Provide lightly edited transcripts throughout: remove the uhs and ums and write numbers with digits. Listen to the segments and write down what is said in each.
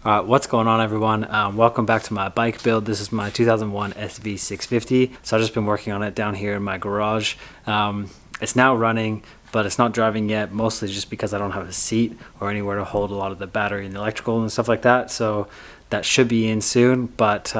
What's going on, everyone? Welcome back to my bike build. This is my 2001 SV650. So I've just been working on it down here in my garage. It's now running, but it's not driving yet, mostly just because I don't have a seat or anywhere to hold a lot of the battery and the electrical and stuff like that. So that should be in soon, but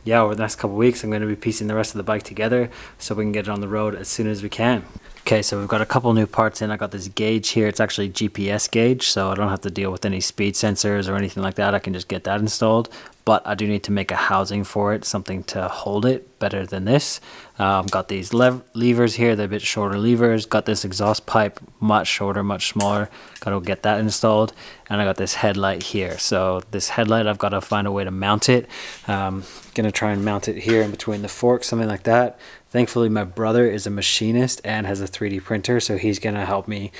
yeah, over the next couple weeks I'm going to be piecing the rest of the bike together so we can get it on the road as soon as we can. Okay, so we've got a couple new parts in. I got this gauge here. It's actually GPS gauge, so I don't have to deal with any speed sensors or anything like that. I can just get that installed, but I do need to make a housing for it, something to hold it better than this. Got these levers here. They're a bit shorter levers. Got this exhaust pipe, much shorter, much smaller. Got to get that installed. And I got this headlight here. So this headlight, I've got to find a way to mount it. Gonna try and mount it here in between the forks, something like that. Thankfully, my brother is a machinist and has a 3D printer, so he's gonna help me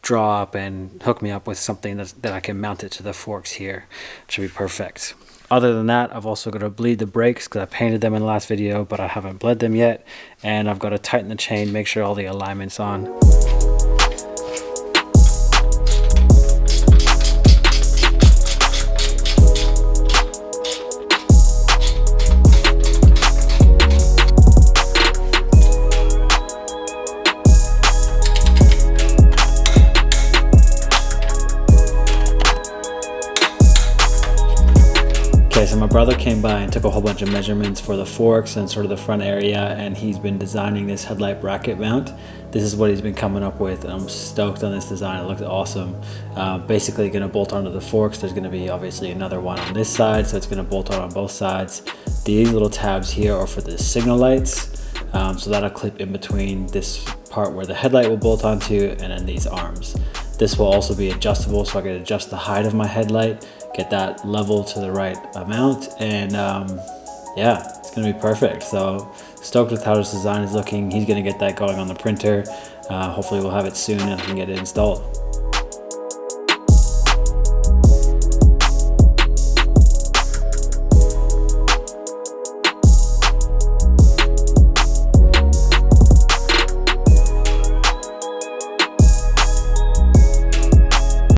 draw up and hook me up with something that I can mount it to the forks here. It should be perfect. Other than that, I've also got to bleed the brakes because I painted them in the last video, but I haven't bled them yet. And I've got to tighten the chain, make sure all the alignment's on. Okay, so my brother came by and took a whole bunch of measurements for the forks and sort of the front area, and he's been designing this headlight bracket mount. This is what he's been coming up with, and I'm stoked on this design. It looks awesome. Basically going to bolt onto the forks. There's going to be obviously another one on this side, so it's going to bolt on both sides. These little tabs here are for the signal lights, so that'll clip in between this part where the headlight will bolt onto and then these arms. This will also be adjustable, so I can adjust the height of my headlight, get that level to the right amount, and yeah, it's gonna be perfect. So stoked with how this design is looking. He's gonna get that going on the printer. Hopefully we'll have it soon and I can get it installed.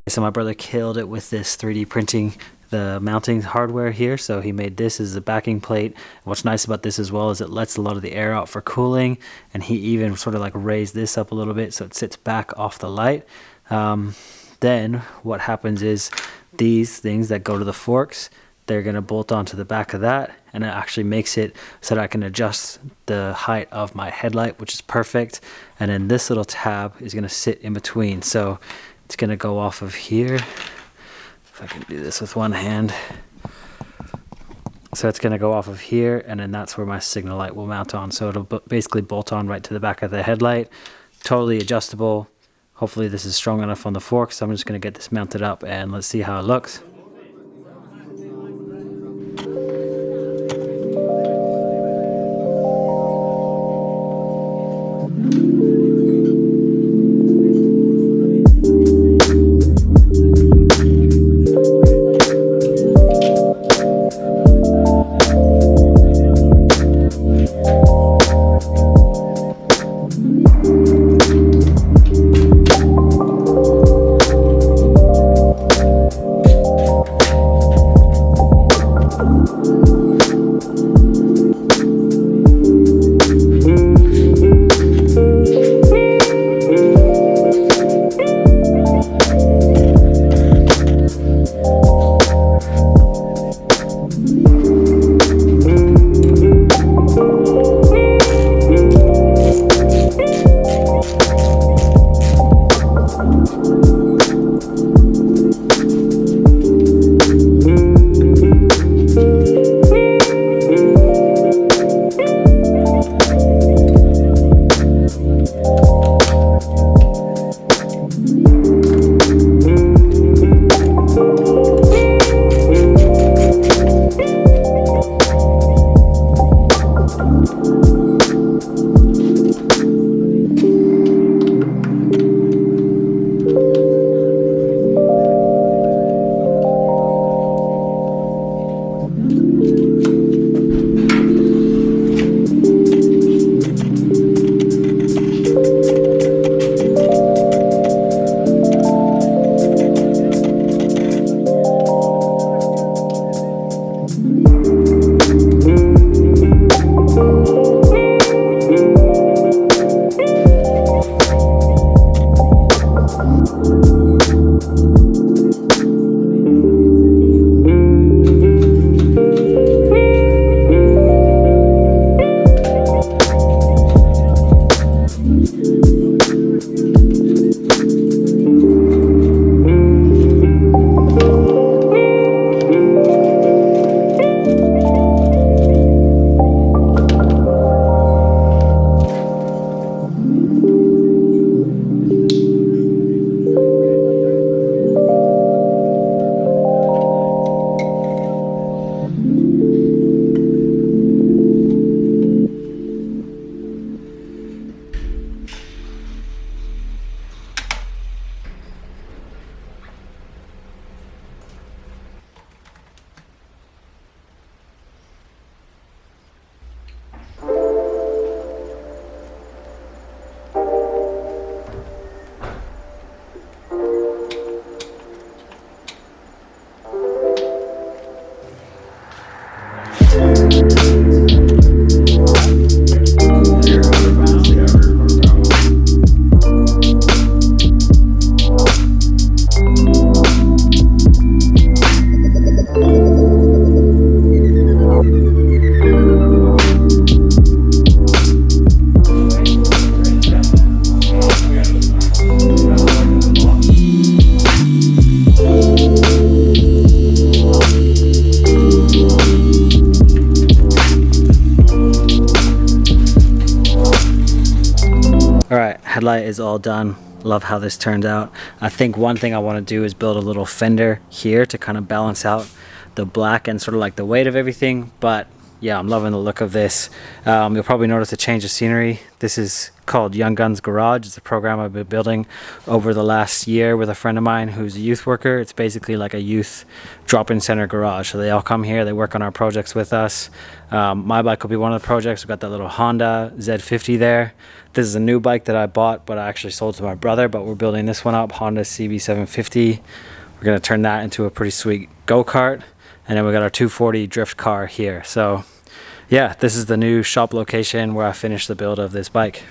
So my brother killed it with this 3D printing, the mounting hardware here. So he made this as a backing plate. What's nice about this as well is it lets a lot of the air out for cooling, and he even sort of like raised this up a little bit so it sits back off the light. Then what happens is these things that go to the forks, they're going to bolt onto the back of that, and it actually makes it so that I can adjust the height of my headlight, which is perfect. And then this little tab is going to sit in between, so it's going to go off of here. If I can do this with one hand. So it's going to go off of here, and then that's where my signal light will mount on. So it'll basically bolt on right to the back of the headlight. Totally adjustable. Hopefully this is strong enough on the fork, so I'm just going to get this mounted up and let's see how it looks. headlight is all done. Love how this turned out. I think one thing I want to do is build a little fender here to kind of balance out the black and sort of like the weight of everything. But yeah, I'm loving the look of this. You'll probably notice a change of scenery. This is called Young Guns Garage. It's a program I've been building over the last year with a friend of mine who's a youth worker. It's basically like a youth drop-in center garage. So they all come here, they work on our projects with us. My bike will be one of the projects. We've got that little Honda Z50 there. This is a new bike that I bought, but I actually sold to my brother, but we're building this one up, Honda CB750. We're gonna turn that into a pretty sweet go-kart. And then we got our 240 drift car here. So yeah, this is the new shop location where I finished the build of this bike.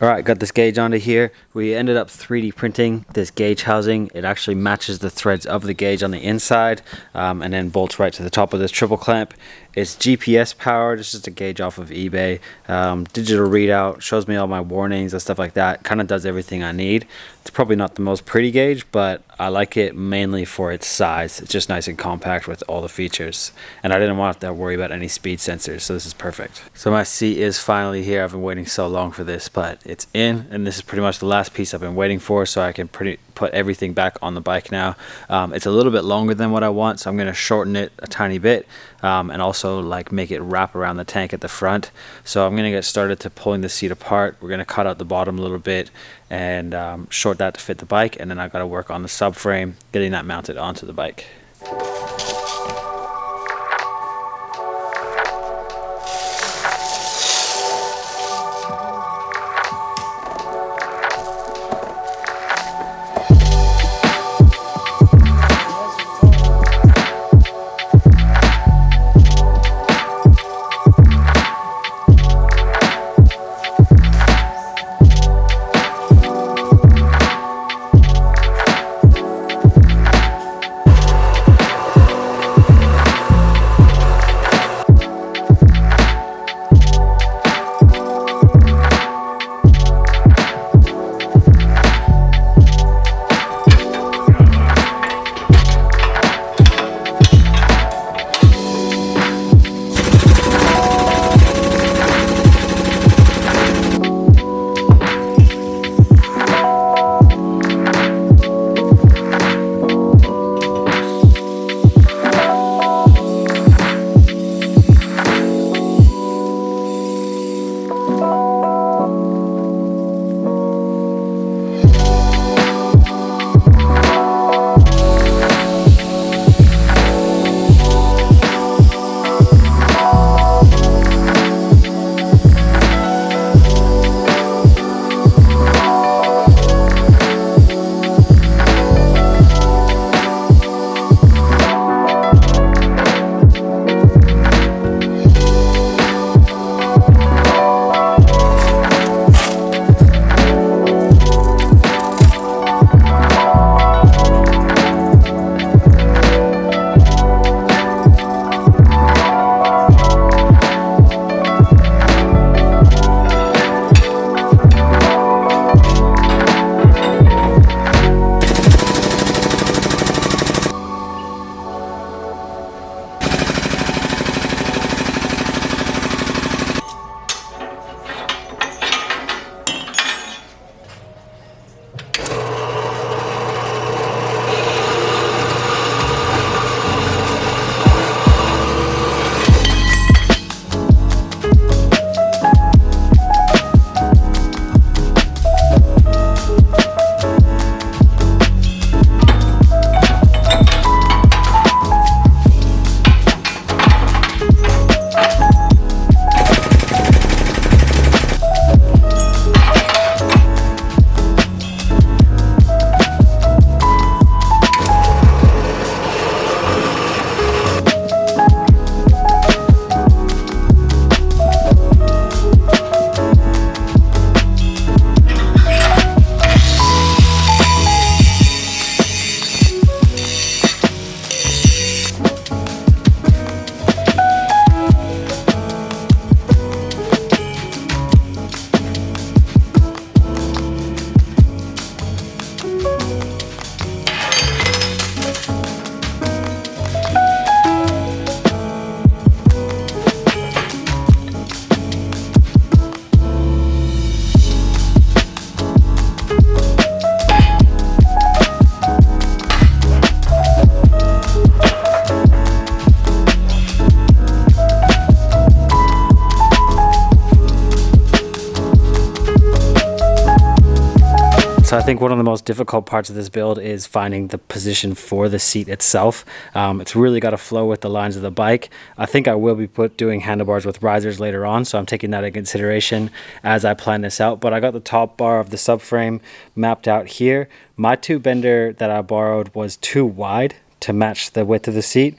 Alright, got this gauge onto here. We ended up 3D printing this gauge housing. It actually matches the threads of the gauge on the inside, and then bolts right to the top of this triple clamp. It's GPS powered. It's just a gauge off of eBay. Digital readout, shows me all my warnings and stuff like that. Kind of does everything I need. It's probably not the most pretty gauge, but I like it mainly for its size. It's just nice and compact with all the features. And I didn't want to worry about any speed sensors, so this is perfect. So my seat is finally here. I've been waiting so long for this, but it's in, and this is pretty much the last piece I've been waiting for, so I can put everything back on the bike now. It's a little bit longer than what I want, so I'm going to shorten it a tiny bit, and also like make it wrap around the tank at the front. So I'm going to get started to pulling the seat apart. We're going to cut out the bottom a little bit and short that to fit the bike, and then I got to work on the subframe, getting that mounted onto the bike. So I think one of the most difficult parts of this build is finding the position for the seat itself. It's really got to flow with the lines of the bike. I think I will be doing handlebars with risers later on, so I'm taking that into consideration as I plan this out. But I got the top bar of the subframe mapped out here. My tube bender that I borrowed was too wide to match the width of the seat,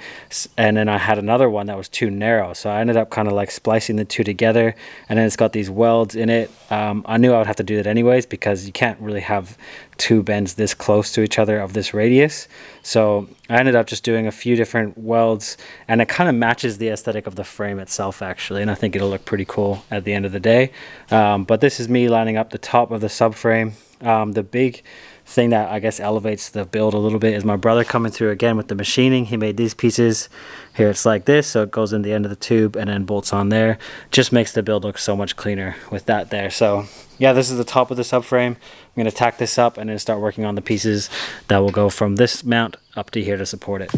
and then I had another one that was too narrow, so I ended up kind of like splicing the two together, and then it's got these welds in it. I knew I would have to do that anyways because you can't really have two bends this close to each other of this radius, so I ended up just doing a few different welds, and it kind of matches the aesthetic of the frame itself actually, and I think it'll look pretty cool at the end of the day. But this is me lining up the top of the subframe. The big thing that I guess elevates the build a little bit is my brother coming through again with the machining. He made these pieces here. It's like this, so it goes in the end of the tube and then bolts on there. Just makes the build look so much cleaner with that there. So yeah, this is the top of the subframe. I'm going to tack this up and then start working on the pieces that will go from this mount up to here to support it.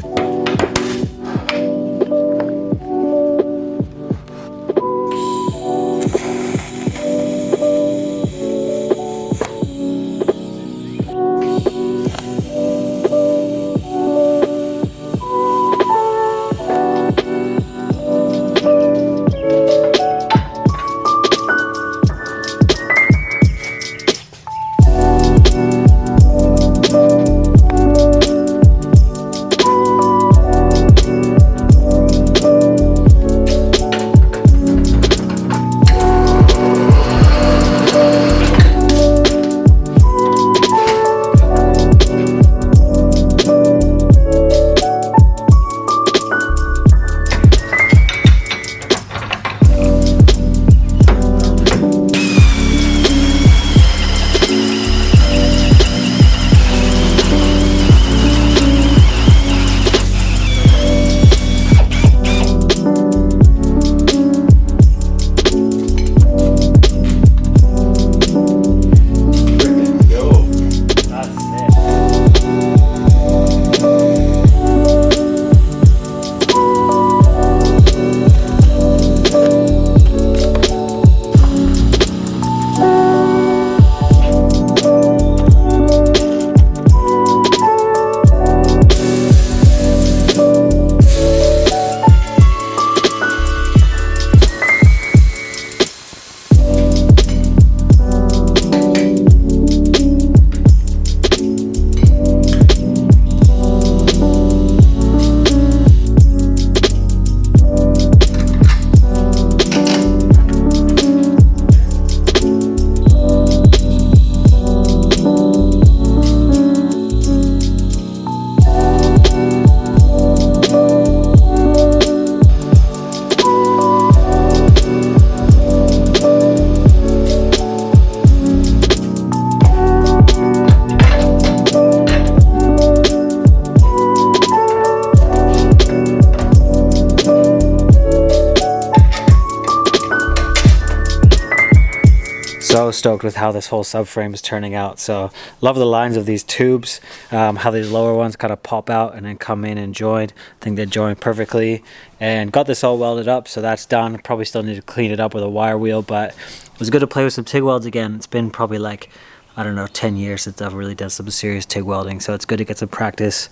So stoked with how this whole subframe is turning out. So love the lines of these tubes, how these lower ones kind of pop out and then come in and join. I think they join perfectly, and got this all welded up, so that's done. Probably still need to clean it up with a wire wheel, but it was good to play with some TIG welds again. It's been probably like, I don't know, 10 years since I've really done some serious TIG welding, so it's good to get some practice.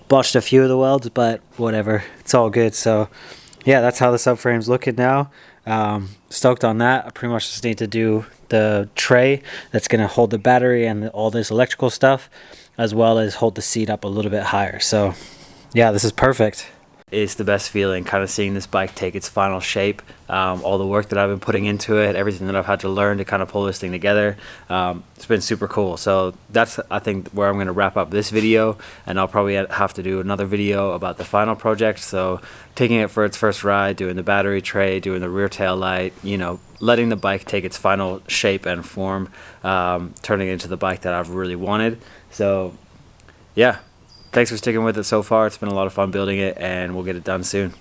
Botched a few of the welds, but whatever, it's all good. So yeah, that's how the subframe's looking now. Stoked on that. I pretty much just need to do the tray that's going to hold the battery and all this electrical stuff, as well as hold the seat up a little bit higher. So yeah, this is perfect. It's the best feeling, kind of seeing this bike take its final shape. All the work that I've been putting into it, everything that I've had to learn to kind of pull this thing together. It's been super cool. So that's, I think, where I'm going to wrap up this video, and I'll probably have to do another video about the final project. So taking it for its first ride, doing the battery tray, doing the rear tail light, you know, letting the bike take its final shape and form, turning it into the bike that I've really wanted. So yeah, thanks for sticking with it so far. It's been a lot of fun building it, and we'll get it done soon.